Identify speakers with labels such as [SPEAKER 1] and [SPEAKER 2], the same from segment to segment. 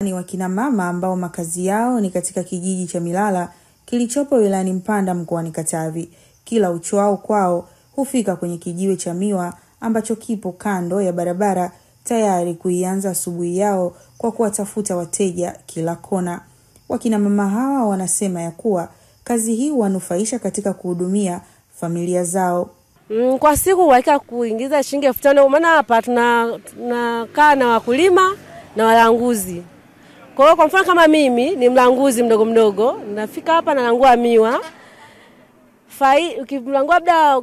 [SPEAKER 1] Ni wakina mama ambao makazi yao ni katika kijiji cha Milala kilichopo wilayani Mpanda mkoani Katavi. Kila uchwao kwao hufika kwenye kijiwe cha miwa ambacho kipo kando ya barabara tayari kuianza asubuhi yao kwa kuwatafuta wateja kila kona. Wakina mama hawa wanasema ya kuwa kazi hii wanufaisha katika kuhudumia familia zao.
[SPEAKER 2] Kwa siku waika kuingiza shilingi 5,000 maana hapa tunakaa na wakulima na walanguzi. Kwa mfano kama mimi ni mlanguzi mdogo, nafika hapa nalangua miwa. Ukimlangua labda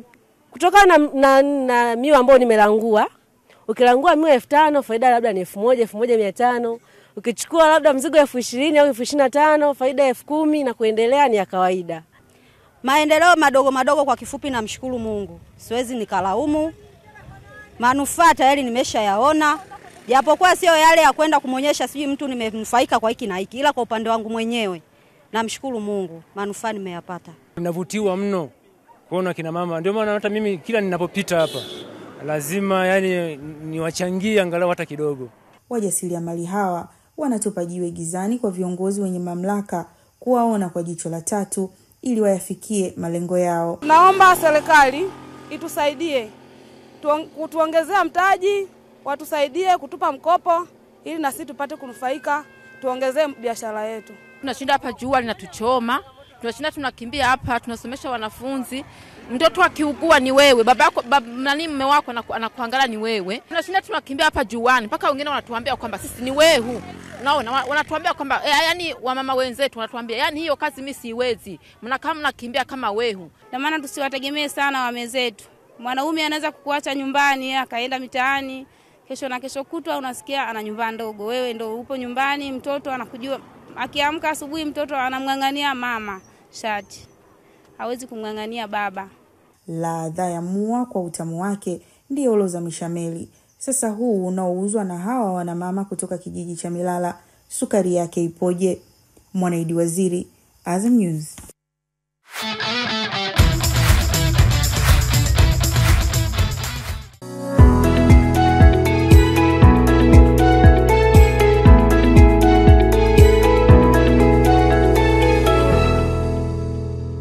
[SPEAKER 2] kutoka na miwa ambayo nimelangua, ukilangua miwa 5,000 faida labda ni 1,000, 1,500. Ukichukua labda mzigo 20,000 au 25,000 faida 10,000 na kuendelea ni ya kawaida.
[SPEAKER 3] Maendeleo madogo kwa kifupi, na mshukuru Mungu. Siwezi nikalaumu. Manufaa tayari nimeshayaona. Japokuwa sio yale ya kwenda kumuonyesha sijui mtu nimemfaika kwa hiki na hiki, ila kwa upande wangu mwenyewe namshukuru Mungu, manufaa nimeyapata.
[SPEAKER 4] Ninavutiwa mno kuona kina mama. Ndio maana hata mimi kila ninapopita hapa lazima niwachangie angalau hata kidogo.
[SPEAKER 1] Wajasiriamali hawa wanatupa jiwe gizani kwa viongozi wenye mamlaka kuwaona kwa jicho la tatu ili wayafikie malengo yao.
[SPEAKER 5] Naomba serikali itusaidie, kutuongezea mtaji, watusaidie kutupa mkopo ili na sisi tupate kunufaika, tuongezee biashara yetu.
[SPEAKER 6] Tunashinda hapa jua linatuchoma, tunashinda tunakimbia hapa, tunasomesha wanafunzi. Mtoto akiugua ni wewe, babako mume wako anakuangalia ni wewe. Tunashinda tunakimbia hapa juani mpaka wengine wanatuambia kwamba sisi ni wehu. Unaona, wanatuambia kwamba yani wamama wenzetu wanatuambia yani hiyo kazi mimi siwezi. Mnakaa mnakimbia kama wehu.
[SPEAKER 7] Na maana tusiwategemee sana wame zetu. Mwanaume anaweza kukuacha nyumbani akaenda mitaani, kesho na kesho kutwa unasikia ana nyumba ndogo. Wewe ndio upo nyumbani, mtoto anakujua. Akiamka asubuhi mtoto anamngangania mama shati. Hawezi kumngangania baba.
[SPEAKER 1] Ladha ya mua kwa utamu wake ndio ulozamisha meli. Sasa huu unaouzwa na hawa wana mama kutoka kijiji cha Milala, sukari yake ipoje? Mwanaidi Waziri, Azam News.